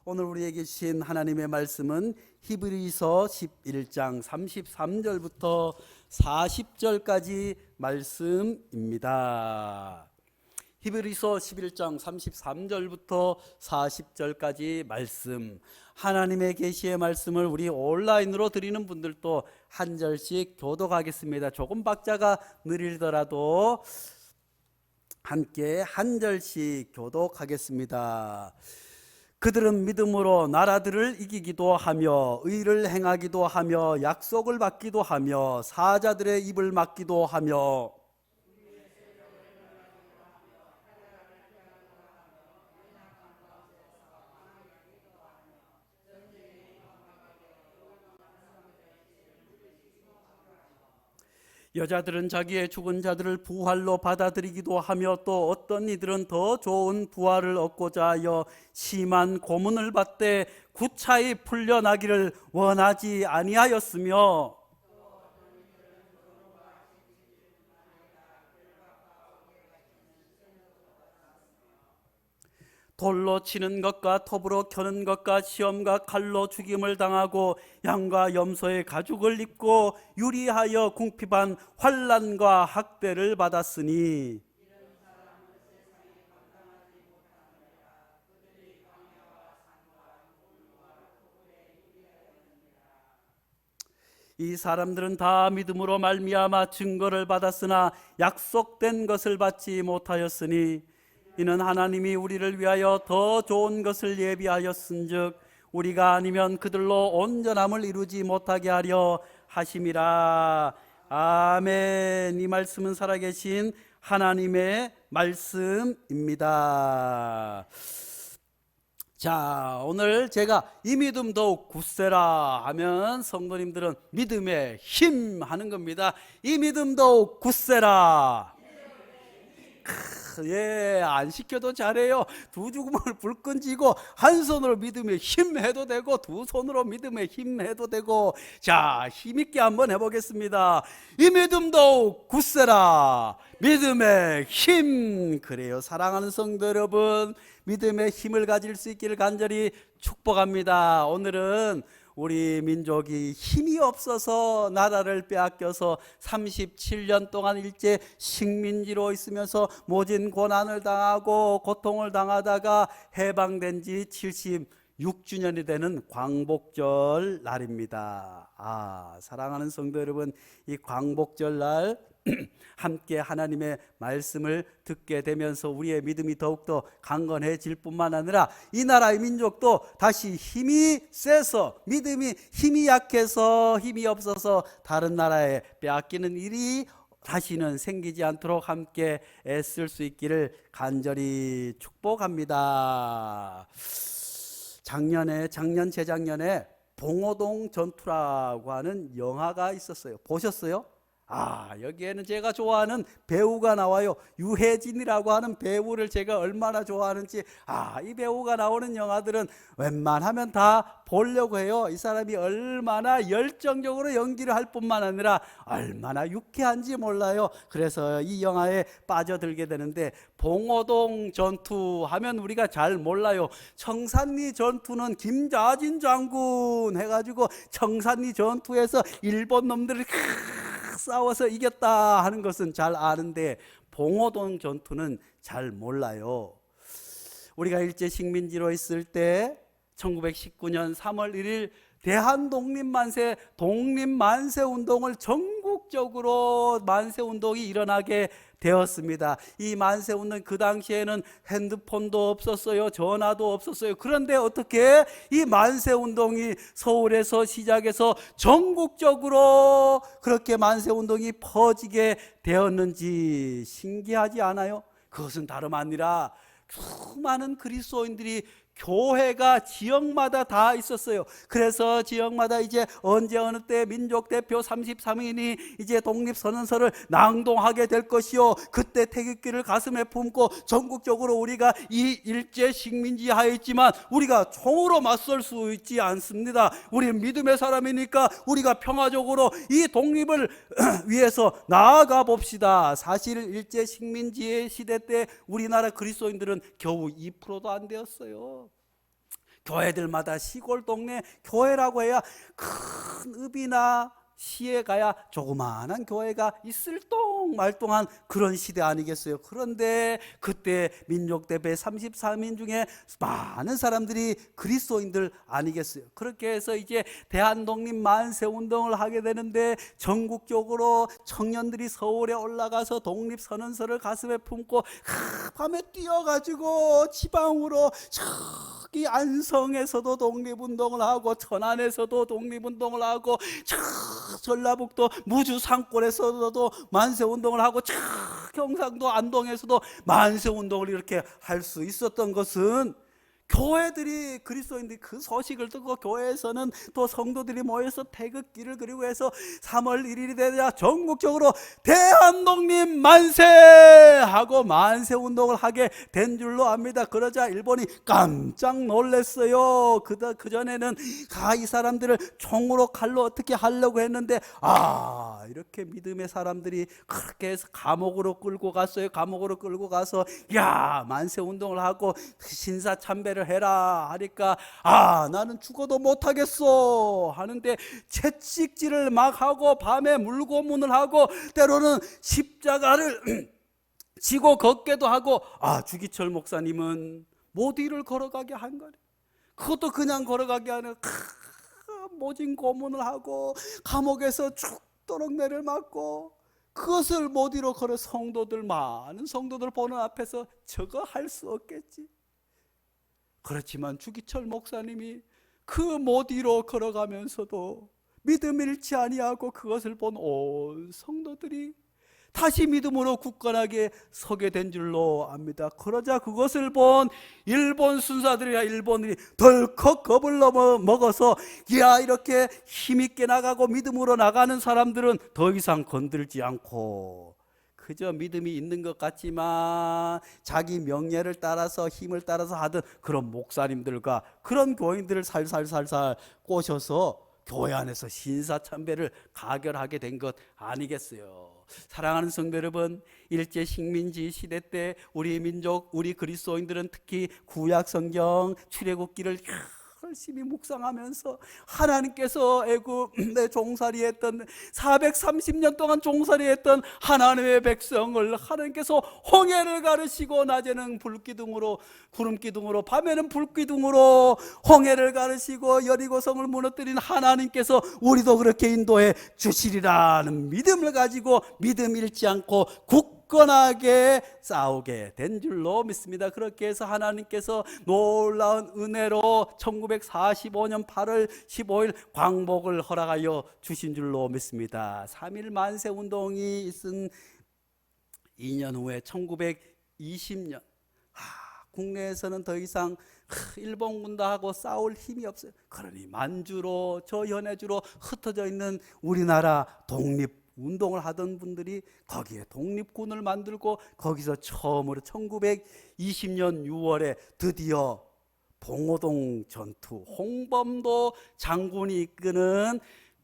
오늘 우리에게 주신 하나님의 말씀은 히브리서 11장 33절부터 40절까지 말씀입니다. 히브리서 11장 33절부터 40절까지 말씀, 하나님의 계시의 말씀을 우리 온라인으로 드리는 분들도 한 절씩 교독하겠습니다. 조금 박자가 느리더라도 함께 한 절씩 교독하겠습니다. 그들은 믿음으로 나라들을 이기기도 하며 의를 행하기도 하며 약속을 받기도 하며 사자들의 입을 막기도 하며 여자들은 자기의 죽은 자들을 부활로 받아들이기도 하며 또 어떤 이들은 더 좋은 부활을 얻고자 하여 심한 고문을 받되 구차히 풀려나기를 원하지 아니하였으며 돌로 치는 것과 톱으로 켜는 것과 시험과 칼로 죽임을 당하고 양과 염소의 가죽을 입고 유리하여 궁핍한 환난과 학대를 받았으니 이 사람들은 다 믿음으로 말미암아 증거를 받았으나 약속된 것을 받지 못하였으니 이는 하나님이 우리를 위하여 더 좋은 것을 예비하였은즉 우리가 아니면 그들로 온전함을 이루지 못하게 하려 하심이라. 아멘. 이 말씀은 살아계신 하나님의 말씀입니다. 자, 오늘 제가 이 믿음 더욱 굳세라 하면 성도님들은 믿음의 힘 하는 겁니다. 이 믿음 더욱 굳세라. 예, 안 시켜도 잘해요. 두 주먹을 불끈 쥐고 한 손으로 믿음의 힘 해도 되고 두 손으로 믿음의 힘 해도 되고. 자, 힘있게 한번 해보겠습니다. 이 믿음 더욱 굳세라. 믿음의 힘. 그래요, 사랑하는 성도 여러분, 믿음의 힘을 가질 수 있기를 간절히 축복합니다. 오늘은 우리 민족이 힘이 없어서 나라를 빼앗겨서 37년 동안 일제 식민지로 있으면서 모진 고난을 당하고 고통을 당하다가 해방된 지 76주년이 되는 광복절 날입니다. 사랑하는 성도 여러분, 이 광복절 날 함께 하나님의 말씀을 듣게 되면서 우리의 믿음이 더욱더 강건해질 뿐만 아니라 이 나라의 민족도 다시 힘이 세서, 믿음이 힘이 약해서 힘이 없어서 다른 나라에 빼앗기는 일이 다시는 생기지 않도록 함께 애쓸 수 있기를 간절히 축복합니다. 재작년에 봉오동 전투라고 하는 영화가 있었어요. 보셨어요? 여기에는 제가 좋아하는 배우가 나와요. 유해진이라고 하는 배우를 제가 얼마나 좋아하는지. 이 배우가 나오는 영화들은 웬만하면 다 보려고 해요. 이 사람이 얼마나 열정적으로 연기를 할 뿐만 아니라 얼마나 유쾌한지 몰라요. 그래서 이 영화에 빠져들게 되는데, 봉오동 전투 하면 우리가 잘 몰라요. 청산리 전투는 김자진 장군 해가지고 청산리 전투에서 일본 놈들을 싸워서 이겼다 하는 것은 잘 아는데 봉오동 전투는 잘 몰라요. 우리가 일제 식민지로 있을 때 1919년 3월 1일 대한독립만세 독립만세운동을 전국적으로 만세운동이 일어나게 되었습니다. 이 만세운동, 그 당시에는 핸드폰도 없었어요. 전화도 없었어요. 그런데 어떻게 이 만세운동이 서울에서 시작해서 전국적으로 그렇게 만세운동이 퍼지게 되었는지 신기하지 않아요? 그것은 다름 아니라 수많은 그리스도인들이 교회가 지역마다 다 있었어요. 그래서 지역마다 이제 언제 어느 때 민족 대표 33인이 이제 독립선언서를 낭독하게 될 것이요, 그때 태극기를 가슴에 품고 전국적으로 우리가 이 일제 식민지 하에 있지만 우리가 총으로 맞설 수 있지 않습니다. 우리는 믿음의 사람이니까 우리가 평화적으로 이 독립을 위해서 나아가 봅시다. 사실 일제 식민지의 시대 때 우리나라 그리스도인들은 겨우 2%도 안 되었어요. 교회들마다 시골 동네 교회라고 해야 큰 읍이나 시에 가야 조그마한 교회가 있을똥말똥한 그런 시대 아니겠어요? 그런데 그때 민족대회 33인 중에 많은 사람들이 그리스도인들 아니겠어요? 그렇게 해서 이제 대한독립 만세운동을 하게 되는데 전국적으로 청년들이 서울에 올라가서 독립선언서를 가슴에 품고 밤에 뛰어가지고 지방으로 저기 안성에서도 독립운동을 하고 천안에서도 독립운동을 하고 전라북도 무주 산골에서도 만세운동을 하고 경상도 안동에서도 만세운동을 이렇게 할 수 있었던 것은 교회들이 그리스도인들이 그 소식을 듣고 교회에서는 또 성도들이 모여서 태극기를 그리고 해서 3월 1일이 되자 전국적으로 대한독립 만세 하고 만세운동을 하게 된 줄로 압니다. 그러자 일본이 깜짝 놀랐어요. 그전에는 이 사람들을 총으로 칼로 어떻게 하려고 했는데 이렇게 믿음의 사람들이 그렇게 해서 감옥으로 끌고 갔어요. 감옥으로 끌고 가서 만세운동을 하고 신사참배를 해라 하니까 나는 죽어도 못하겠어 하는데 채찍질을 막 하고 밤에 물고문을 하고 때로는 십자가를 지고 걷기도 하고 주기철 목사님은 못 위를 걸어가게 한 거예요. 그것도 그냥 걸어가게 하는 모진 고문을 하고 감옥에서 죽도록 매를 맞고 그것을 못 위로 걸어 많은 성도들 보는 앞에서 저거 할 수 없겠지. 그렇지만 주기철 목사님이 그 못 위로 걸어가면서도 믿음 잃지 아니하고 그것을 본 온 성도들이 다시 믿음으로 굳건하게 서게 된 줄로 압니다. 그러자 그것을 본 일본 순사들이나 일본인이 덜컥 겁을 먹어서 이렇게 힘있게 나가고 믿음으로 나가는 사람들은 더 이상 건들지 않고 그저 믿음이 있는 것 같지만 자기 명예를 따라서 힘을 따라서 하던 그런 목사님들과 그런 교인들을 살살살살 꼬셔서 교회 안에서 신사참배를 가결하게 된 것 아니겠어요? 사랑하는 성도 여러분, 일제 식민지 시대 때 우리 민족, 우리 그리스도인들은 특히 구약 성경 출애굽기를 열심히 묵상하면서 하나님께서 애굽에 종살이했던 430년 동안 종살이했던 하나님의 백성을 하나님께서 홍해를 가르시고 낮에는 불기둥으로 구름기둥으로 밤에는 불기둥으로 홍해를 가르시고 여리고성을 무너뜨린 하나님께서 우리도 그렇게 인도해 주시리라는 믿음을 가지고 믿음 잃지 않고 굳건하게 싸우게 된 줄로 믿습니다. 그렇게 해서 하나님께서 놀라운 은혜로 1945년 8월 15일 광복을 허락하여 주신 줄로 믿습니다. 3.1 만세운동이 있은 2년 후에 1920년 국내에서는 더 이상 일본군하고 싸울 힘이 없어요. 그러니 만주로 저 연해주로 흩어져 있는 우리나라 독립운동을 하던 분들이 거기에 독립군을 만들고 거기서 처음으로 1920년 6월에 드디어 봉오동 전투 홍범도 장군이 이끄는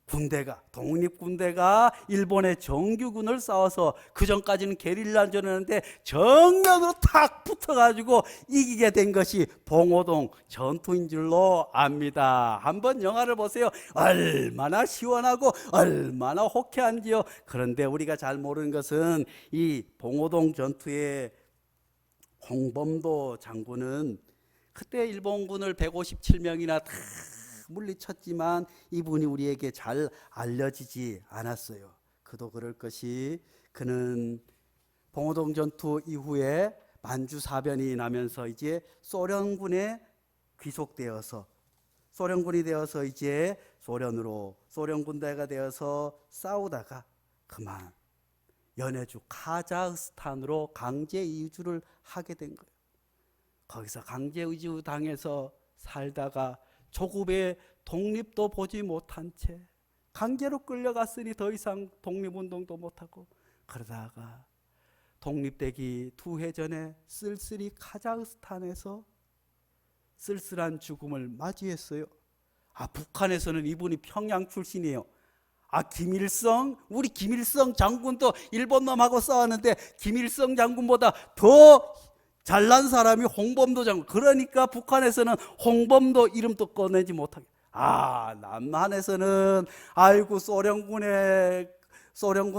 군대가 독립군대가 일본의 정규군을 싸워서 그전까지는 게릴라전이었는데 정면으로 탁 붙어가지고 이기게 된 것이 봉오동 전투인 줄로 압니다. 한번 영화를 보세요. 얼마나 시원하고 얼마나 호쾌한지요. 그런데 우리가 잘 모르는 것은 이 봉오동 전투의 홍범도 장군은 그때 일본군을 157명이나 다 물리쳤지만 이분이 우리에게 잘 알려지지 않았어요. 그도 그럴 것이 그는 봉오동 전투 이후에 만주사변이 나면서 이제 소련군에 귀속되어서 소련군이 되어서 이제 소련 군대가 되어서 싸우다가 그만 연해주 카자흐스탄으로 강제 이주를 하게 된 거예요. 거기서 강제 이주 당해서 살다가 조국의 독립도 보지 못한 채 강제로 끌려갔으니 더 이상 독립운동도 못하고 그러다가 독립되기 2해 전에 쓸쓸히 카자흐스탄에서 쓸쓸한 죽음을 맞이했어요. 북한에서는 이분이 평양 출신이에요. 우리 김일성 장군도 일본 놈하고 싸웠는데 김일성 장군보다 더 잘난 사람이 홍범도 장군. 그러니까 북한에서는 홍범도 이름도 꺼내지 못하게. 남한에서는 아이고 소련군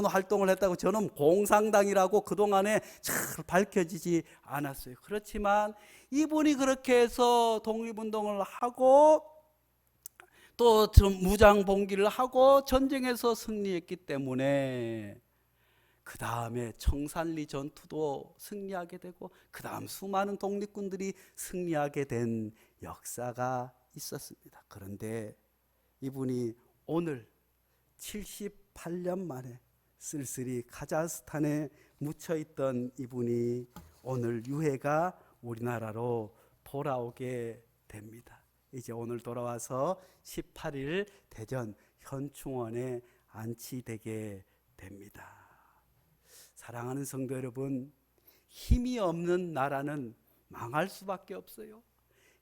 활동을 했다고 저는 공산당이라고 그동안에 잘 밝혀지지 않았어요. 그렇지만 이분이 그렇게 해서 독립운동을 하고 또 무장봉기를 하고 전쟁에서 승리했기 때문에 그 다음에 청산리 전투도 승리하게 되고 그 다음 수많은 독립군들이 승리하게 된 역사가 있었습니다. 그런데 이분이 오늘 78년 만에 쓸쓸히 카자흐스탄에 묻혀있던 이분이 오늘 유해가 우리나라로 돌아오게 됩니다. 이제 오늘 돌아와서 18일 대전 현충원에 안치되게 됩니다. 사랑하는 성도 여러분, 힘이 없는 나라는 망할 수밖에 없어요.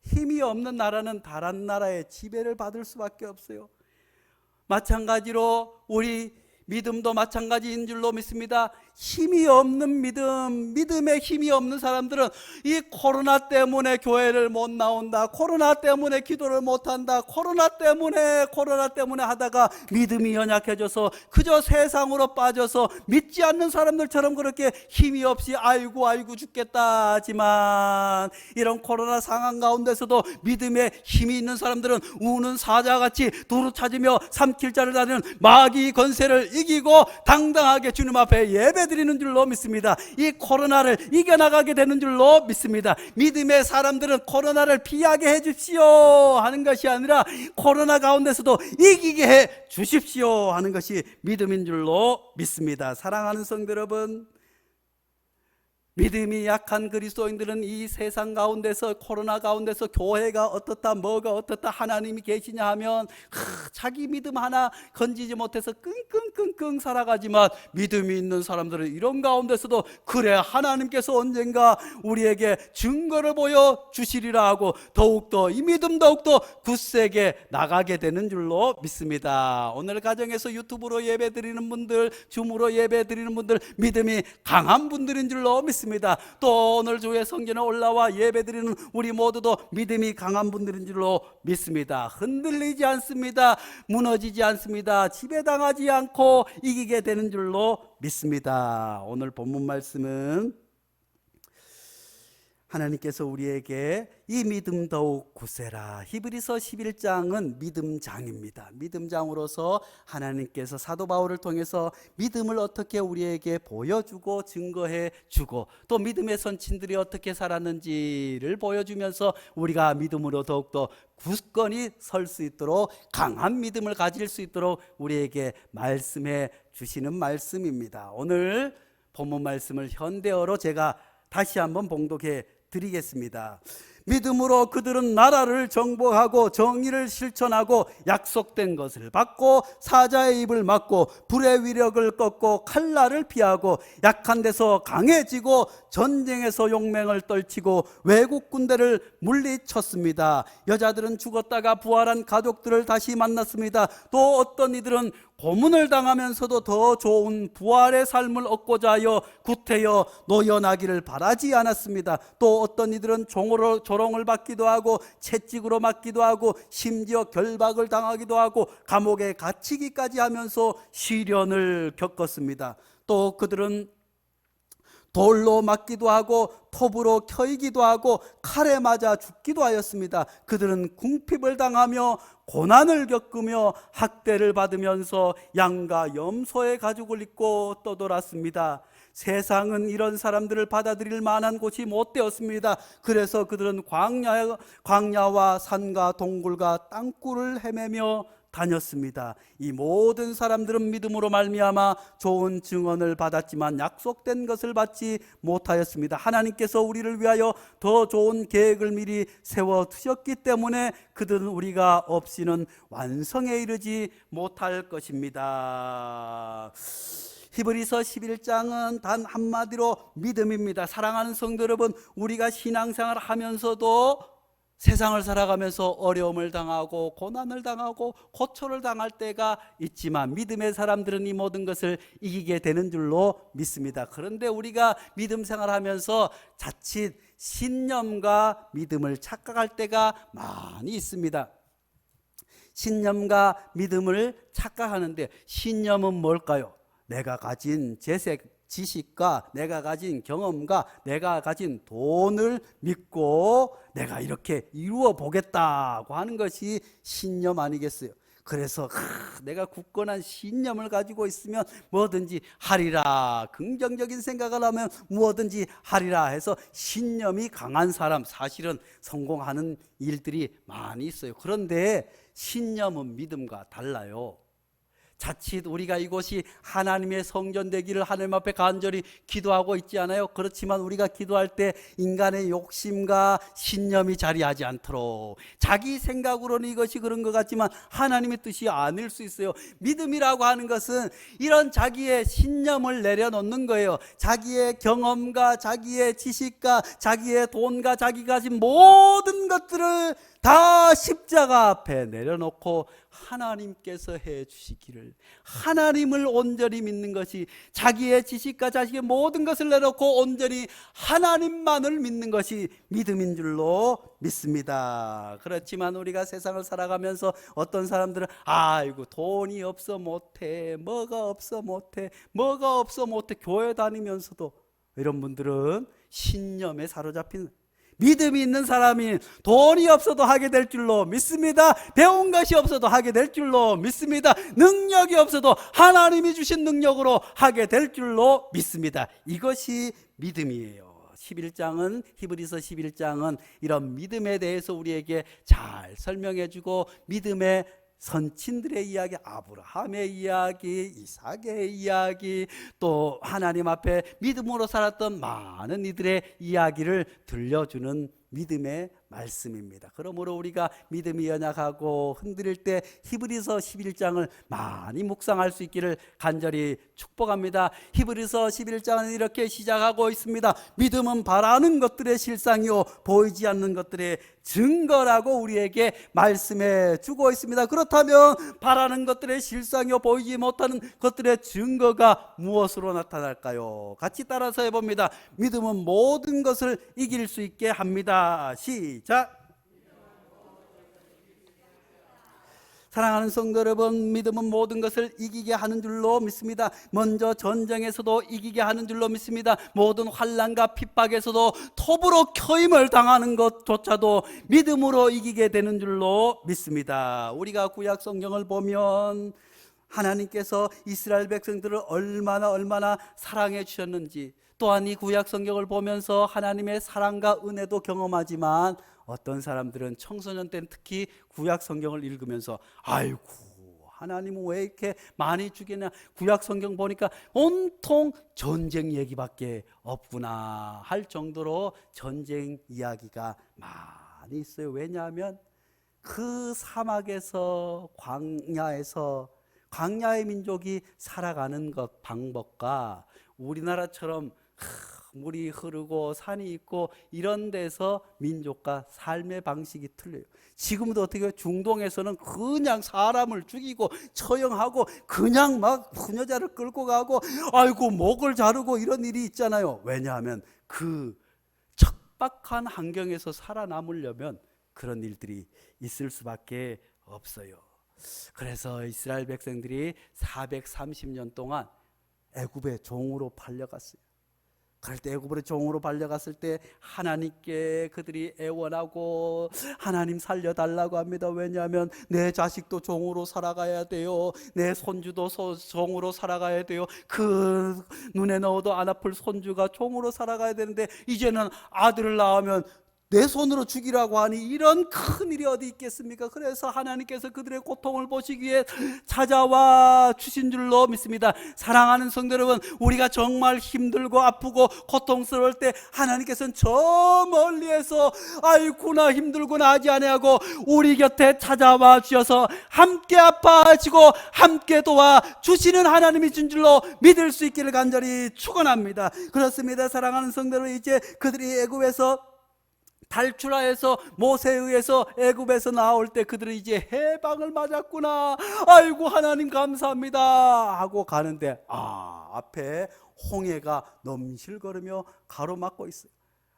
힘이 없는 나라는 다른 나라의 지배를 받을 수밖에 없어요. 마찬가지로 우리 믿음도 마찬가지인 줄로 믿습니다. 힘이 없는 믿음에 힘이 없는 사람들은 이 코로나 때문에 교회를 못 나온다, 코로나 때문에 기도를 못한다, 코로나 때문에 하다가 믿음이 연약해져서 그저 세상으로 빠져서 믿지 않는 사람들처럼 그렇게 힘이 없이 아이고 죽겠다 하지만, 이런 코로나 상황 가운데서도 믿음에 힘이 있는 사람들은 우는 사자같이 두루 찾으며 삼킬자를 다니는 마귀 건세를 이기고 당당하게 주님 앞에 예배드리는 줄로 믿습니다. 이 코로나를 이겨나가게 되는 줄로 믿습니다. 믿음의 사람들은 코로나를 피하게 해 주십시오 하는 것이 아니라 코로나 가운데서도 이기게 해 주십시오 하는 것이 믿음인 줄로 믿습니다. 사랑하는 성도 여러분, 믿음이 약한 그리스도인들은 이 세상 가운데서, 코로나 가운데서 교회가 어떻다, 뭐가 어떻다, 하나님이 계시냐 하면 자기 믿음 하나 건지지 못해서 끙끙끙끙 살아가지만, 믿음이 있는 사람들은 이런 가운데서도 그래 하나님께서 언젠가 우리에게 증거를 보여주시리라 하고 더욱더 이 믿음 더욱더 굳세게 나가게 되는 줄로 믿습니다. 오늘 가정에서 유튜브로 예배드리는 분들, 줌으로 예배드리는 분들, 믿음이 강한 분들인 줄로 믿습니다. 또 오늘 주의 성전에 올라와 예배드리는 우리 모두도 믿음이 강한 분들인 줄로 믿습니다. 흔들리지 않습니다. 무너지지 않습니다. 지배당하지 않고 이기게 되는 줄로 믿습니다. 오늘 본문 말씀은 하나님께서 우리에게 이 믿음 더욱 굳세라. 히브리서 11장은 믿음장입니다. 믿음장으로서 하나님께서 사도 바울을 통해서 믿음을 어떻게 우리에게 보여주고 증거해 주고, 또 믿음의 선친들이 어떻게 살았는지를 보여주면서 우리가 믿음으로 더욱더 굳건히 설 수 있도록, 강한 믿음을 가질 수 있도록 우리에게 말씀해 주시는 말씀입니다. 오늘 본문 말씀을 현대어로 제가 다시 한번 봉독해 드리겠습니다. 믿음으로 그들은 나라를 정복하고 정의를 실천하고 약속된 것을 받고 사자의 입을 막고 불의 위력을 꺾고 칼날을 피하고 약한 데서 강해지고 전쟁에서 용맹을 떨치고 외국 군대를 물리쳤습니다. 여자들은 죽었다가 부활한 가족들을 다시 만났습니다. 또 어떤 이들은 고문을 당하면서도 더 좋은 부활의 삶을 얻고자 하여 구태여 노연하기를 바라지 않았습니다. 또 어떤 이들은 조롱을 받기도 하고 채찍으로 맞기도 하고 심지어 결박을 당하기도 하고 감옥에 갇히기까지 하면서 시련을 겪었습니다. 또 그들은 돌로 맞기도 하고 톱으로 켜이기도 하고 칼에 맞아 죽기도 하였습니다. 그들은 궁핍을 당하며 고난을 겪으며 학대를 받으면서 양과 염소의 가죽을 입고 떠돌았습니다. 세상은 이런 사람들을 받아들일 만한 곳이 못 되었습니다. 그래서 그들은 광야와 산과 동굴과 땅굴을 헤매며 다녔습니다. 이 모든 사람들은 믿음으로 말미암아 좋은 증언을 받았지만 약속된 것을 받지 못하였습니다. 하나님께서 우리를 위하여 더 좋은 계획을 미리 세워두셨기 때문에 그들은 우리가 없이는 완성에 이르지 못할 것입니다. 히브리서 11장은 단 한마디로 믿음입니다. 사랑하는 성도 여러분, 우리가 신앙생활을 하면서도 세상을 살아가면서 어려움을 당하고 고난을 당하고 고초를 당할 때가 있지만 믿음의 사람들은 이 모든 것을 이기게 되는 줄로 믿습니다. 그런데 우리가 믿음 생활하면서 자칫 신념과 믿음을 착각할 때가 많이 있습니다. 신념과 믿음을 착각하는데, 신념은 뭘까요? 내가 가진 지식과 내가 가진 경험과 내가 가진 돈을 믿고 내가 이렇게 이루어 보겠다고 하는 것이 신념 아니겠어요? 그래서 내가 굳건한 신념을 가지고 있으면 뭐든지 하리라, 긍정적인 생각을 하면 무엇든지 하리라 해서 신념이 강한 사람, 사실은 성공하는 일들이 많이 있어요. 그런데 신념은 믿음과 달라요. 자칫 우리가 이곳이 하나님의 성전 되기를 하나님 앞에 간절히 기도하고 있지 않아요? 그렇지만 우리가 기도할 때 인간의 욕심과 신념이 자리하지 않도록, 자기 생각으로는 이것이 그런 것 같지만 하나님의 뜻이 아닐 수 있어요. 믿음이라고 하는 것은 이런 자기의 신념을 내려놓는 거예요. 자기의 경험과 자기의 지식과 자기의 돈과 자기가 가진 모든 것들을 다 십자가 앞에 내려놓고 하나님께서 해 주시기를, 하나님을 온전히 믿는 것이, 자기의 지식과 자기의 모든 것을 내놓고 온전히 하나님만을 믿는 것이 믿음인 줄로 믿습니다. 그렇지만 우리가 세상을 살아가면서 어떤 사람들은 아이고 돈이 없어 못해, 뭐가 없어 못해, 뭐가 없어 못해, 교회 다니면서도, 이런 분들은 신념에 사로잡힌, 믿음이 있는 사람이 돈이 없어도 하게 될 줄로 믿습니다. 배운 것이 없어도 하게 될 줄로 믿습니다. 능력이 없어도 하나님이 주신 능력으로 하게 될 줄로 믿습니다. 이것이 믿음이에요. 11장은, 히브리서 11장은 이런 믿음에 대해서 우리에게 잘 설명해 주고, 믿음의 선친들의 이야기, 아브라함의 이야기, 이삭의 이야기, 또 하나님 앞에 믿음으로 살았던 많은 이들의 이야기를 들려주는 믿음의 말씀입니다. 그러므로 우리가 믿음이 연약하고 흔들릴 때 히브리서 11장을 많이 묵상할 수 있기를 간절히 축복합니다. 히브리서 11장은 이렇게 시작하고 있습니다. 믿음은 바라는 것들의 실상이요 보이지 않는 것들의 증거라고 우리에게 말씀해 주고 있습니다. 그렇다면 바라는 것들의 실상이요 보이지 못하는 것들의 증거가 무엇으로 나타날까요? 같이 따라서 해봅니다. 믿음은 모든 것을 이길 수 있게 합니다. 시작. 사랑하는 성도 여러분, 믿음은 모든 것을 이기게 하는 줄로 믿습니다. 먼저 전쟁에서도 이기게 하는 줄로 믿습니다. 모든 환난과 핍박에서도 톱으로 켜임을 당하는 것조차도 믿음으로 이기게 되는 줄로 믿습니다. 우리가 구약 성경을 보면 하나님께서 이스라엘 백성들을 얼마나 사랑해 주셨는지, 또한 이 구약 성경을 보면서 하나님의 사랑과 은혜도 경험하지만, 어떤 사람들은 청소년 때는 특히 구약 성경을 읽으면서 아이고 하나님은 왜 이렇게 많이 주겠냐, 구약 성경 보니까 온통 전쟁 얘기밖에 없구나 할 정도로 전쟁 이야기가 많이 있어요. 왜냐하면 그 사막에서, 광야의 민족이 살아가는 것 방법과 우리나라처럼 물이 흐르고 산이 있고 이런 데서 민족과 삶의 방식이 틀려요. 지금도 어떻게 중동에서는 그냥 사람을 죽이고 처형하고 그냥 막 부녀자를 끌고 가고 아이고 목을 자르고 이런 일이 있잖아요. 왜냐하면 그 척박한 환경에서 살아남으려면 그런 일들이 있을 수밖에 없어요. 그래서 이스라엘 백성들이 430년 동안 애굽의 종으로 팔려갔어요. 그럴 때 애굽으로 종으로 팔려갔을 때 하나님께 그들이 애원하고 하나님 살려달라고 합니다. 왜냐하면 내 자식도 종으로 살아가야 돼요. 내 손주도 종으로 살아가야 돼요. 그 눈에 넣어도 안 아플 손주가 종으로 살아가야 되는데 이제는 아들을 낳으면 내 손으로 죽이라고 하니 이런 큰 일이 어디 있겠습니까? 그래서 하나님께서 그들의 고통을 보시기 위해 찾아와 주신 줄로 믿습니다. 사랑하는 성도 여러분, 우리가 정말 힘들고 아프고 고통스러울 때 하나님께서는 저 멀리에서 아이구나 힘들구나 하지 아니하고 우리 곁에 찾아와 주셔서 함께 아파하시고 함께 도와 주시는 하나님이 준 줄로 믿을 수 있기를 간절히 축원합니다. 그렇습니다. 사랑하는 성도 여러분, 이제 그들이 애굽에서 탈출하여서 모세에 의해서 애굽에서 나올 때 그들은 이제 해방을 맞았구나, 아이고 하나님 감사합니다 하고 가는데, 앞에 홍해가 넘실거리며 가로막고 있어요.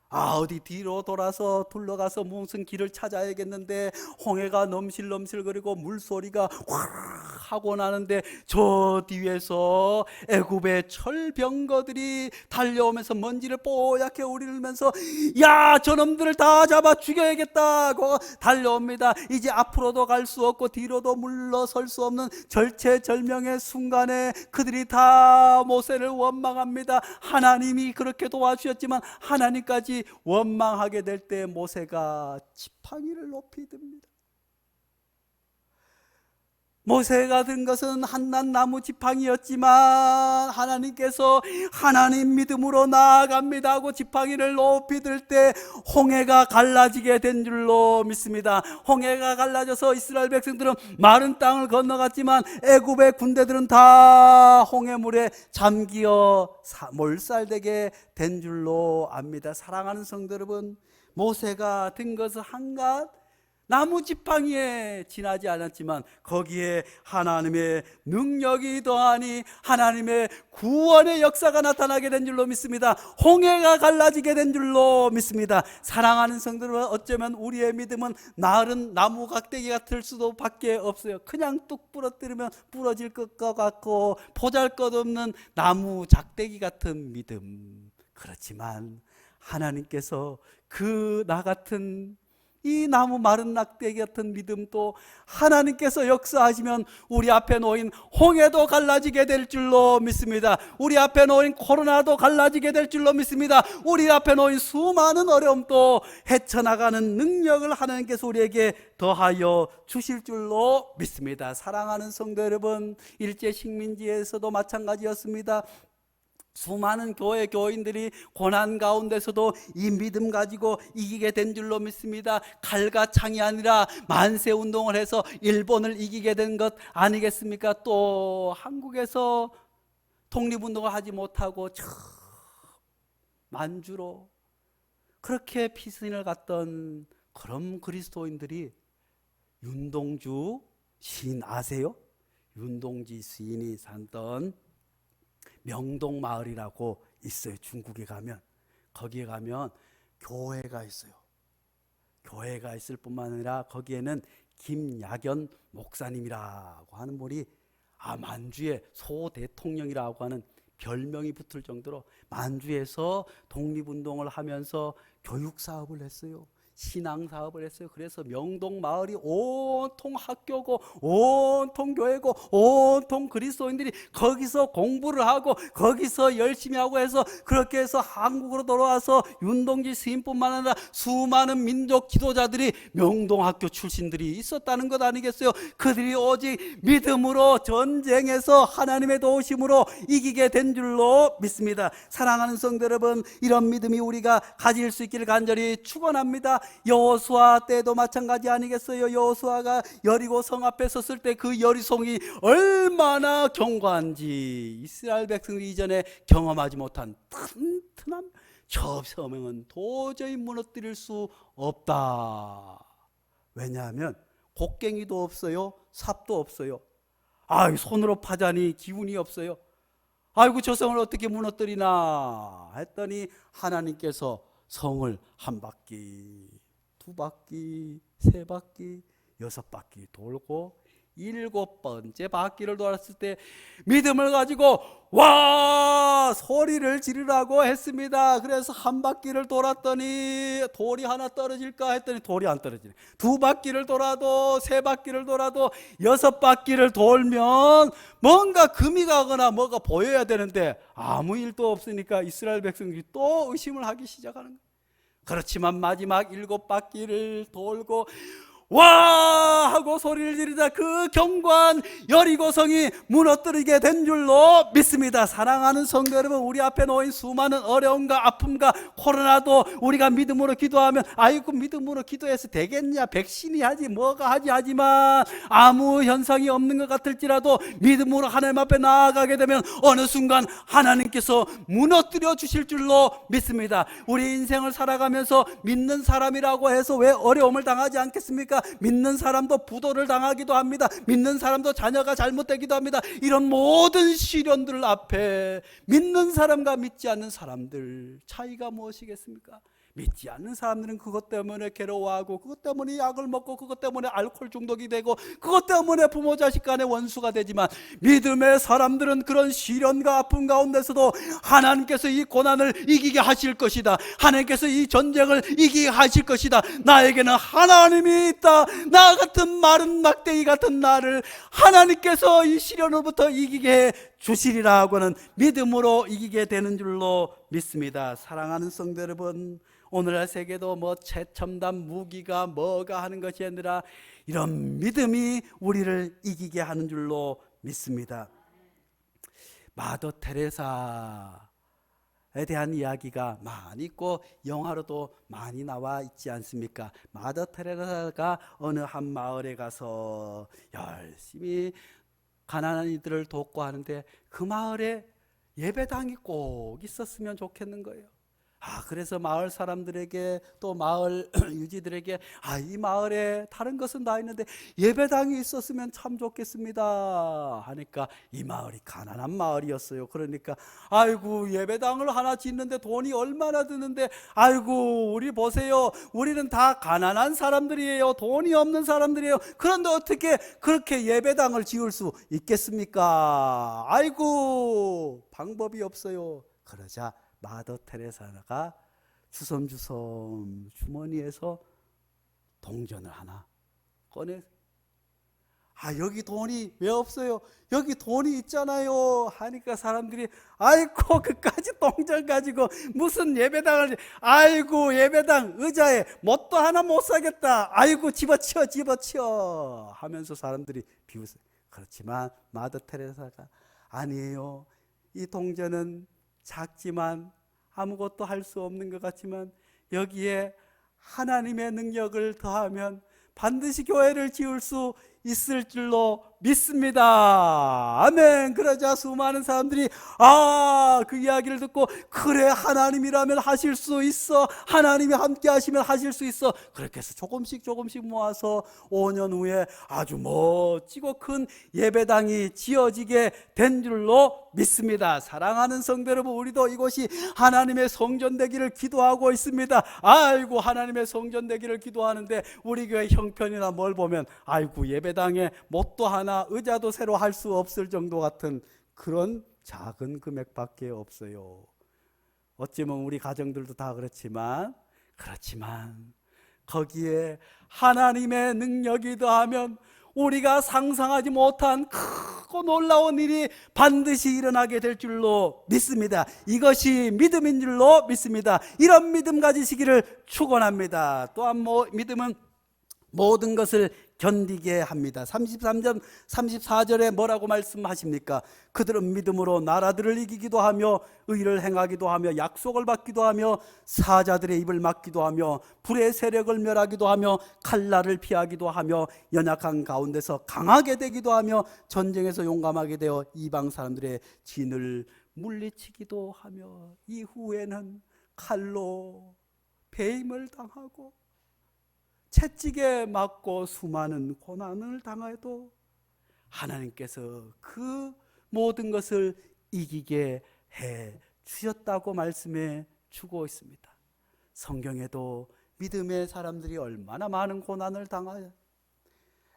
어디 뒤로 돌아서 둘러가서 무슨 길을 찾아야겠는데, 홍해가 넘실넘실거리고 물소리가 확 하고 나는데, 저 뒤에서 애굽의 철병거들이 달려오면서 먼지를 뽀얗게 우리면서 야 저놈들을 다 잡아 죽여야겠다고 달려옵니다. 이제 앞으로도 갈 수 없고 뒤로도 물러설 수 없는 절체절명의 순간에 그들이 다 모세를 원망합니다. 하나님이 그렇게 도와주셨지만 하나님까지 원망하게 될 때 모세가 지팡이를 높이 듭니다. 모세가 든 것은 한낱 나무 지팡이였지만 하나님께서 하나님 믿음으로 나아갑니다 하고 지팡이를 높이 들 때 홍해가 갈라지게 된 줄로 믿습니다. 홍해가 갈라져서 이스라엘 백성들은 마른 땅을 건너갔지만 애굽의 군대들은 다 홍해물에 잠기어 몰살되게 된 줄로 압니다. 사랑하는 성도 여러분, 모세가 든 것은 한갓 나무 지팡이에 지나지 않았지만 거기에 하나님의 능력이 더하니 하나님의 구원의 역사가 나타나게 된 줄로 믿습니다. 홍해가 갈라지게 된 줄로 믿습니다. 사랑하는 성도들, 어쩌면 우리의 믿음은 나른 나무 각대기 같을 수도 밖에 없어요. 그냥 뚝 부러뜨리면 부러질 것 같고 보잘것없는 나무 작대기 같은 믿음. 그렇지만 하나님께서 그 나 같은 이 나무 마른 낙대기 같은 믿음도 하나님께서 역사하시면 우리 앞에 놓인 홍해도 갈라지게 될 줄로 믿습니다. 우리 앞에 놓인 코로나도 갈라지게 될 줄로 믿습니다. 우리 앞에 놓인 수많은 어려움도 헤쳐나가는 능력을 하나님께서 우리에게 더하여 주실 줄로 믿습니다. 사랑하는 성도 여러분, 일제 식민지에서도 마찬가지였습니다. 수많은 교회 교인들이 고난 가운데서도 이 믿음 가지고 이기게 된 줄로 믿습니다. 칼과 창이 아니라 만세 운동을 해서 일본을 이기게 된 것 아니겠습니까? 또 한국에서 독립운동을 하지 못하고 저 만주로 그렇게 피신을 갔던 그런 그리스도인들이, 윤동주 시인 아세요? 윤동주 시인이 살던 명동마을이라고 있어요. 중국에 가면, 거기에 가면 교회가 있어요. 교회가 있을 뿐만 아니라 거기에는 김야견 목사님이라고 하는 분이 만주의 소대통령이라고 하는 별명이 붙을 정도로 만주에서 독립운동을 하면서 교육사업을 했어요. 신앙사업을 했어요. 그래서 명동마을이 온통 학교고 온통 교회고 온통 그리스도인들이 거기서 공부를 하고 거기서 열심히 하고 해서, 그렇게 해서 한국으로 돌아와서 윤동지 스님뿐만 아니라 수많은 민족 지도자들이 명동학교 출신들이 있었다는 것 아니겠어요? 그들이 오직 믿음으로 전쟁에서 하나님의 도우심으로 이기게 된 줄로 믿습니다. 사랑하는 성도 여러분, 이런 믿음이 우리가 가질 수 있기를 간절히 축원합니다. 여호수아 때도 마찬가지 아니겠어요? 여호수아가 여리고 성 앞에 섰을 때 그 여리성이 얼마나 견고한지 이스라엘 백성들이 이전에 경험하지 못한 튼튼한 저 성은 도저히 무너뜨릴 수 없다. 왜냐하면 곡괭이도 없어요, 삽도 없어요. 손으로 파자니 기운이 없어요. 아이고 저 성을 어떻게 무너뜨리나 했더니 하나님께서 성을 한 바퀴, 두 바퀴, 세 바퀴, 여섯 바퀴 돌고 일곱 번째 바퀴를 돌았을 때 믿음을 가지고 와 소리를 지르라고 했습니다. 그래서 한 바퀴를 돌았더니 돌이 하나 떨어질까 했더니 돌이 안 떨어지네. 두 바퀴를 돌아도, 세 바퀴를 돌아도, 여섯 바퀴를 돌면 뭔가 금이 가거나 뭐가 보여야 되는데 아무 일도 없으니까 이스라엘 백성들이 또 의심을 하기 시작하는 거예요. 그렇지만 마지막 일곱 바퀴를 돌고 와 하고 소리를 지르자 그 견고한 여리고성이 무너뜨리게 된 줄로 믿습니다. 사랑하는 성도 여러분, 우리 앞에 놓인 수많은 어려움과 아픔과 코로나도 우리가 믿음으로 기도하면 아이고 믿음으로 기도해서 되겠냐, 백신이 하지 뭐가 하지 하지만 아무 현상이 없는 것 같을지라도 믿음으로 하나님 앞에 나아가게 되면 어느 순간 하나님께서 무너뜨려 주실 줄로 믿습니다. 우리 인생을 살아가면서 믿는 사람이라고 해서 왜 어려움을 당하지 않겠습니까? 믿는 사람도 부도를 당하기도 합니다. 믿는 사람도 자녀가 잘못되기도 합니다. 이런 모든 시련들 앞에 믿는 사람과 믿지 않는 사람들 차이가 무엇이겠습니까? 믿지 않는 사람들은 그것 때문에 괴로워하고, 그것 때문에 약을 먹고, 그것 때문에 알코올 중독이 되고, 그것 때문에 부모 자식 간의 원수가 되지만, 믿음의 사람들은 그런 시련과 아픔 가운데서도 하나님께서 이 고난을 이기게 하실 것이다, 하나님께서 이 전쟁을 이기게 하실 것이다, 나에게는 하나님이 있다, 나 같은 마른 막대기 같은 나를 하나님께서 이 시련으로부터 이기게 해 주시리라고 하는 믿음으로 이기게 되는 줄로 믿습니다. 사랑하는 성도 여러분, 오늘날 세계도 뭐 최첨단 무기가 뭐가 하는 것이 아니라 이런 믿음이 우리를 이기게 하는 줄로 믿습니다. 마더 테레사에 대한 이야기가 많이 있고 영화로도 많이 나와 있지 않습니까? 마더 테레사가 어느 한 마을에 가서 열심히 가난한 이들을 돕고 하는데 그 마을에 예배당이 꼭 있었으면 좋겠는 거예요. 그래서 마을 사람들에게 또 마을 유지들에게 이 마을에 다른 것은 다 있는데 예배당이 있었으면 참 좋겠습니다 하니까, 이 마을이 가난한 마을이었어요. 그러니까 아이고 예배당을 하나 짓는데 돈이 얼마나 드는데, 아이고 우리 보세요, 우리는 다 가난한 사람들이에요, 돈이 없는 사람들이에요. 그런데 어떻게 그렇게 예배당을 지을 수 있겠습니까? 아이고 방법이 없어요. 그러자 마더 테레사가 주섬주섬 주머니에서 동전을 하나 꺼내, 여기 돈이 왜 없어요? 여기 돈이 있잖아요 하니까 사람들이 아이고 그까지 동전 가지고 무슨 예배당을, 아이고 예배당 의자에 뭣도 하나 못 사겠다, 아이고 집어치워 하면서 사람들이 비웃어요. 그렇지만 마더 테레사가 아니에요, 이 동전은 작지만 아무것도 할 수 없는 것 같지만 여기에 하나님의 능력을 더하면 반드시 교회를 지을 수 있을 줄로 믿습니다. 아멘. 그러자 수많은 사람들이 그 이야기를 듣고, 그래 하나님이라면 하실 수 있어, 하나님이 함께 하시면 하실 수 있어. 그렇게 해서 조금씩 모아서 5년 후에 아주 멋지고 큰 예배당이 지어지게 된 줄로 믿습니다. 사랑하는 성도 여러분, 우리도 이곳이 하나님의 성전 되기를 기도하고 있습니다. 아이고 하나님의 성전 되기를 기도하는데 우리 교회 형편이나 뭘 보면 아이고 예배당에 뭣도 하나 의자도 새로 할 수 없을 정도 같은 그런 작은 금액밖에 없어요. 어찌면 우리 가정들도 다 그렇지만 거기에 하나님의 능력이 더하면 우리가 상상하지 못한 크고 놀라운 일이 반드시 일어나게 될 줄로 믿습니다. 이것이 믿음인 줄로 믿습니다. 이런 믿음 가지시기를 축원합니다. 또한 믿음은 모든 것을 견디게 합니다. 33절 34절에 뭐라고 말씀하십니까? 그들은 믿음으로 나라들을 이기기도 하며 의를 행하기도 하며 약속을 받기도 하며 사자들의 입을 막기도 하며 불의 세력을 멸하기도 하며 칼날을 피하기도 하며 연약한 가운데서 강하게 되기도 하며 전쟁에서 용감하게 되어 이방 사람들의 진을 물리치기도 하며 이후에는 칼로 배임을 당하고 채찍에 맞고 수많은 고난을 당해도 하나님께서 그 모든 것을 이기게 해 주셨다고 말씀해 주고 있습니다. 성경에도 믿음의 사람들이 얼마나 많은 고난을 당하여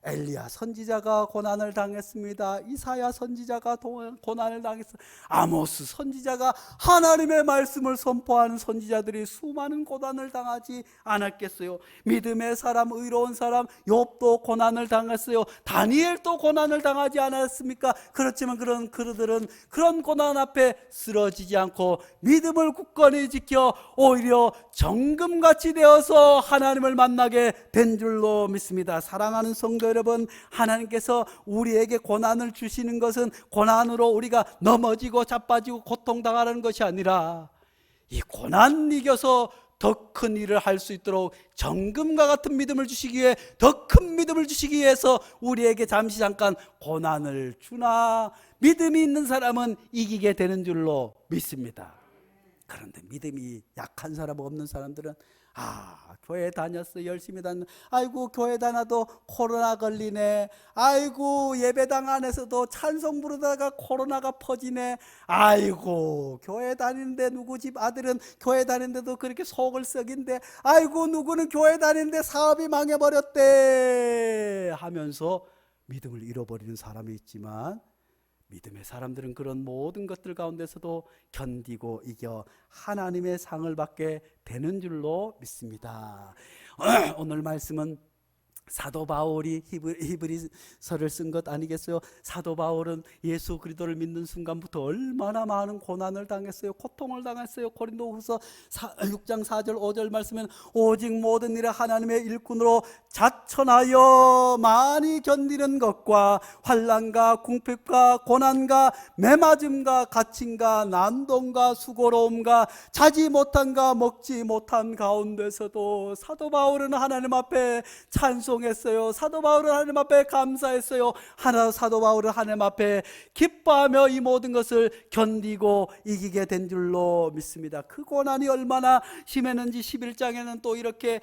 엘리야 선지자가 고난을 당했습니다. 이사야 선지자가 고난을 당했습니다. 아모스 선지자가 하나님의 말씀을 선포하는 선지자들이 수많은 고난을 당하지 않았겠어요? 믿음의 사람, 의로운 사람 욥도 고난을 당했어요. 다니엘도 고난을 당하지 않았습니까? 그렇지만 그들은 그런 고난 앞에 쓰러지지 않고 믿음을 굳건히 지켜 오히려 정금같이 되어서 하나님을 만나게 된 줄로 믿습니다. 사랑하는 성도 여러분, 하나님께서 우리에게 고난을 주시는 것은 고난으로 우리가 넘어지고 자빠지고 고통당하는 것이 아니라 이 고난 이겨서 더 큰 일을 할 수 있도록 정금과 같은 믿음을 주시기 위해, 더 큰 믿음을 주시기 위해서 우리에게 잠깐 고난을 주나 믿음이 있는 사람은 이기게 되는 줄로 믿습니다. 그런데 믿음이 약한 사람, 없는 사람들은 교회 다녔어, 열심히 다녔, 아이고 교회 다녀도 코로나 걸리네, 아이고 예배당 안에서도 찬송 부르다가 코로나가 퍼지네, 아이고 교회 다니는데 누구 집 아들은 교회 다니는데도 그렇게 속을 썩인데, 아이고 누구는 교회 다니는데 사업이 망해버렸대 하면서 믿음을 잃어버리는 사람이 있지만, 믿음의 사람들은 그런 모든 것들 가운데서도 견디고 이겨 하나님의 상을 받게 되는 줄로 믿습니다. 오늘 말씀은 사도 바울이 히브리서를 쓴 것 아니겠어요? 사도 바울은 예수 그리스도를 믿는 순간부터 얼마나 많은 고난을 당했어요. 고통을 당했어요. 고린도후서 6장 4절 5절 말씀은 오직 모든 일에 하나님의 일꾼으로 자천하여 많이 견디는 것과 환난과 궁핍과 고난과 매맞음과 갇힘과 난동과 수고로움과 자지 못함과 먹지 못함 가운데서도 사도 바울은 하나님 앞에 찬송했어요. 사도 바울은 하나님 앞에 감사했어요. 사도 바울은 하나님 앞에 기뻐하며 이 모든 것을 견디고 이기게 된 줄로 믿습니다. 그 고난이 얼마나 심했는지 11장에는 또 이렇게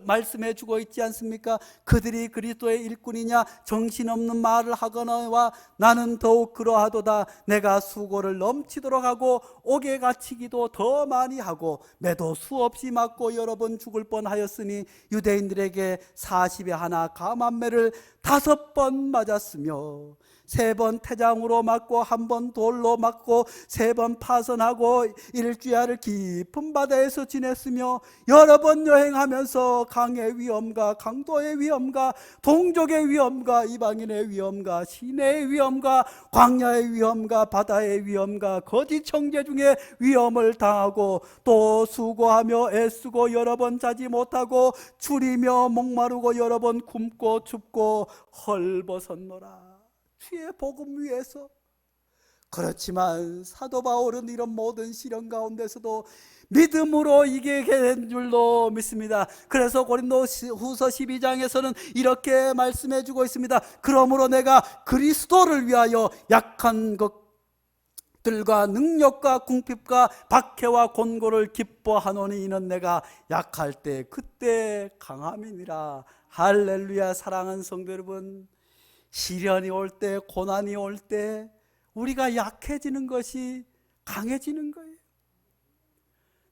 말씀해 주고 있지 않습니까? 그들이 그리스도의 일꾼이냐 정신없는 말을 하거나와 나는 더욱 그러하도다. 내가 수고를 넘치도록 하고 옥에 갇히기도 더 많이 하고 매도 수없이 맞고 여러 번 죽을 뻔하였으니 유대인들에게 40에 하나 감암매를 5번 맞았으며 3번 태장으로 맞고 1번 돌로 맞고 3번 파선하고 일주야를 깊은 바다에서 지냈으며 여러 번 여행하면서 강의 위험과 강도의 위험과 동족의 위험과 이방인의 위험과 시내의 위험과 광야의 위험과 바다의 위험과 거짓 형제 중에 위험을 당하고 또 수고하며 애쓰고 여러 번 자지 못하고 줄이며 목마르고 여러 번 굶고 춥고 헐벗었노라. 주의 복음 위에서. 그렇지만 사도 바울은 이런 모든 시련 가운데서도 믿음으로 이기게 된 줄로 믿습니다. 그래서 고린도후서 12장에서는 이렇게 말씀해 주고 있습니다. 그러므로 내가 그리스도를 위하여 약한 것들과 능력과 궁핍과 박해와 곤고를 기뻐하노니 이는 내가 약할 때 그때 강함이니라. 할렐루야. 사랑하는 성도 여러분, 시련이 올 때, 고난이 올 때 우리가 약해지는 것이 강해지는 거예요.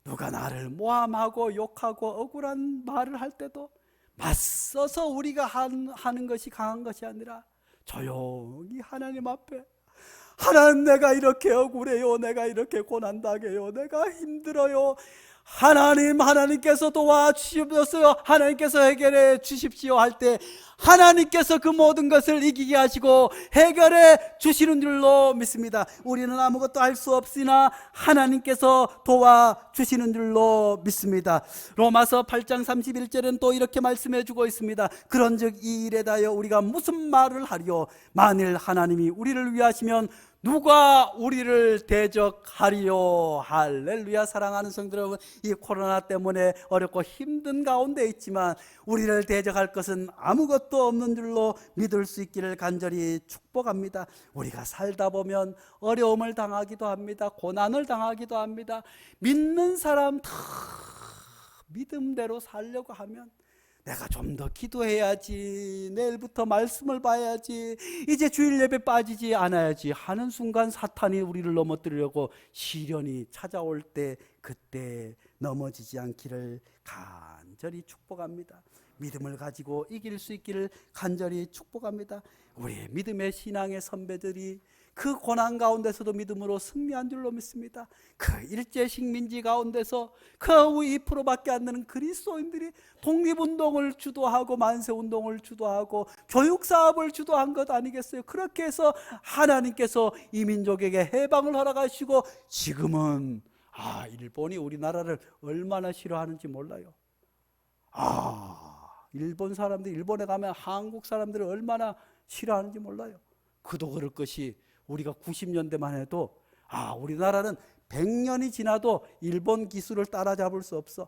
누가 나를 모함하고 욕하고 억울한 말을 할 때도 맞서서 우리가 하는 것이 강한 것이 아니라 조용히 하나님 앞에, 하나님 내가 이렇게 억울해요, 내가 이렇게 고난당해요, 내가 힘들어요, 하나님께서 도와주십시오, 하나님께서 해결해 주십시오 할 때 하나님께서 그 모든 것을 이기게 하시고 해결해 주시는 줄로 믿습니다. 우리는 아무것도 할 수 없으나 하나님께서 도와주시는 줄로 믿습니다. 로마서 8장 31절은 또 이렇게 말씀해 주고 있습니다. 그런즉 이 일에 대하여 우리가 무슨 말을 하리요? 만일 하나님이 우리를 위하시면 누가 우리를 대적하리요? 할렐루야. 사랑하는 성도 여러분, 이 코로나 때문에 어렵고 힘든 가운데 있지만 우리를 대적할 것은 아무것도 없는 줄로 믿을 수 있기를 간절히 축복합니다. 우리가 살다 보면 어려움을 당하기도 합니다. 고난을 당하기도 합니다. 믿는 사람 다 믿음대로 살려고 하면 내가 좀 더 기도해야지, 내일부터 말씀을 봐야지, 이제 주일 예배 빠지지 않아야지 하는 순간 사탄이 우리를 넘어뜨리려고 시련이 찾아올 때 그때 넘어지지 않기를 간절히 간절히 축복합니다. 믿음을 가지고 이길 수 있기를 간절히 축복합니다. 우리의 믿음의 신앙의 선배들이 그 고난 가운데서도 믿음으로 승리한 줄로 믿습니다. 그 일제식민지 가운데서 그 2%밖에 안 되는 그리스도인들이 독립운동을 주도하고 만세운동을 주도하고 교육사업을 주도한 것 아니겠어요? 그렇게 해서 하나님께서 이 민족에게 해방을 허락하시고 지금은 일본이 우리나라를 얼마나 싫어하는지 몰라요. 일본 사람들이 일본에 가면 한국 사람들을 얼마나 싫어하는지 몰라요. 그도 그럴 것이 우리가 90년대만 해도 우리나라는 100년이 지나도 일본 기술을 따라잡을 수 없어.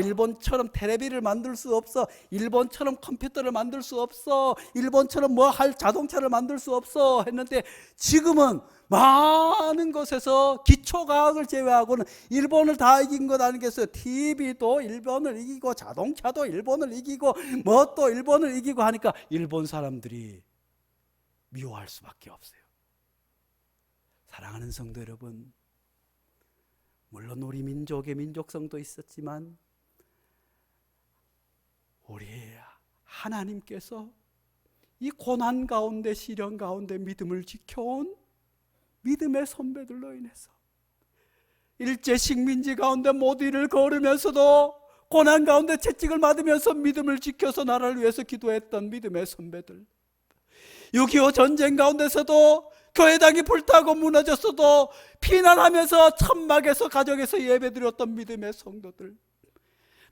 일본처럼 텔레비를 만들 수 없어. 일본처럼 컴퓨터를 만들 수 없어. 일본처럼 자동차를 만들 수 없어 했는데 지금은 많은 것에서 기초과학을 제외하고는 일본을 다 이긴 것 아니겠어요? TV도 일본을 이기고 자동차도 일본을 이기고 또 일본을 이기고 하니까 일본 사람들이 미워할 수밖에 없어요. 사랑하는 성도 여러분, 물론 우리 민족의 민족성도 있었지만 우리 하나님께서 이 고난 가운데 시련 가운데 믿음을 지켜온 믿음의 선배들로 인해서 일제식민지 가운데 못 일을 걸으면서도 고난 가운데 채찍을 맞으면서 믿음을 지켜서 나라를 위해서 기도했던 믿음의 선배들, 6.25 전쟁 가운데서도 교회당이 불타고 무너졌어도 피난하면서 천막에서 가정에서 예배드렸던 믿음의 성도들,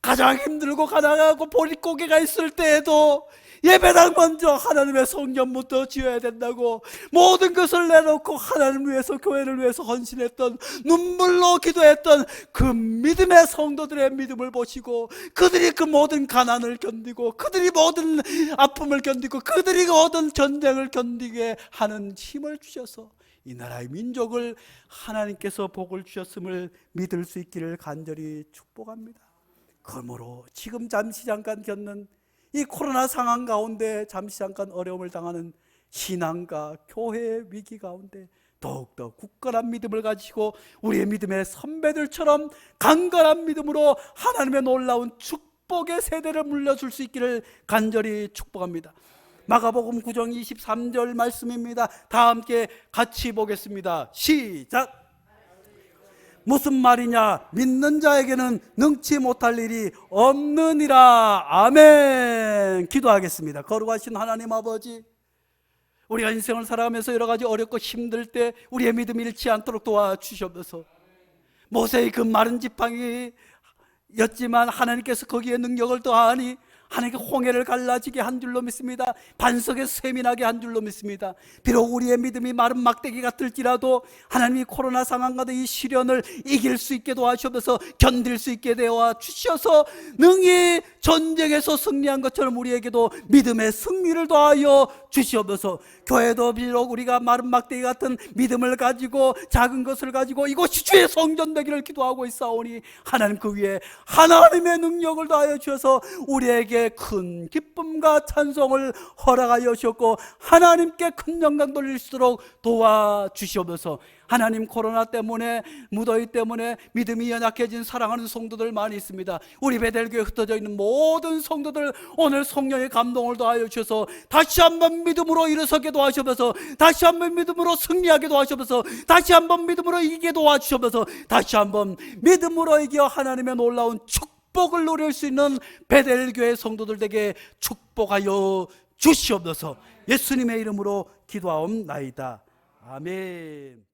가장 힘들고 가난하고 보릿고개가 있을 때에도 예배당 먼저 하나님의 성전부터 지어야 된다고 모든 것을 내놓고 하나님을 위해서 교회를 위해서 헌신했던, 눈물로 기도했던 그 믿음의 성도들의 믿음을 보시고 그들이 그 모든 가난을 견디고 그들이 모든 아픔을 견디고 그들이 모든 전쟁을 견디게 하는 힘을 주셔서 이 나라의 민족을 하나님께서 복을 주셨음을 믿을 수 있기를 간절히 축복합니다. 그러므로 지금 잠시 잠깐 겪는 이 코로나 상황 가운데 잠시 잠깐 어려움을 당하는 신앙과 교회의 위기 가운데 더욱더 굳건한 믿음을 가지고 우리의 믿음의 선배들처럼 강건한 믿음으로 하나님의 놀라운 축복의 세대를 물려줄 수 있기를 간절히 축복합니다. 마가복음 9장 23절 말씀입니다. 다 함께 같이 보겠습니다. 시작! 무슨 말이냐? 믿는 자에게는 능치 못할 일이 없느니라. 아멘. 기도하겠습니다. 거룩하신 하나님 아버지, 우리가 인생을 살아가면서 여러 가지 어렵고 힘들 때 우리의 믿음이 잃지 않도록 도와주셔서 모세의 그 마른 지팡이였지만 하나님께서 거기에 능력을 더하니 하나님께 홍해를 갈라지게 한 줄로 믿습니다. 반석에 샘이 나게 한 줄로 믿습니다. 비록 우리의 믿음이 마른 막대기 같을지라도 하나님이 코로나 상황과도 이 시련을 이길 수 있게 도와주셔서 견딜 수 있게 되어 주셔서 능히 전쟁에서 승리한 것처럼 우리에게도 믿음의 승리를 더하여 주시옵소서. 교회도 비록 우리가 마른 막대기 같은 믿음을 가지고 작은 것을 가지고 이곳이 주의 성전 되기를 기도하고 있사오니 하나님 그 위에 하나님의 능력을 더하여 주셔서 우리에게 큰 기쁨과 찬송을 허락하여 주셨고 하나님께 큰 영광 돌릴 수 있도록 도와주시옵소서. 하나님, 코로나 때문에 무더위 때문에 믿음이 연약해진 사랑하는 성도들 많이 있습니다. 우리 베델교회 흩어져 있는 모든 성도들 오늘 성령의 감동을 더하여 주셔서 다시 한번 믿음으로 일어서게 도와주셔서 다시 한번 믿음으로 승리하게 도와주셔서 다시 한번 믿음으로 이기게 도와주셔서 다시 한번 믿음으로 이겨 하나님의 놀라운 축복을 누릴 수 있는 베델교회 성도들에게 축복하여 주시옵소서. 예수님의 이름으로 기도하옵나이다. 아멘.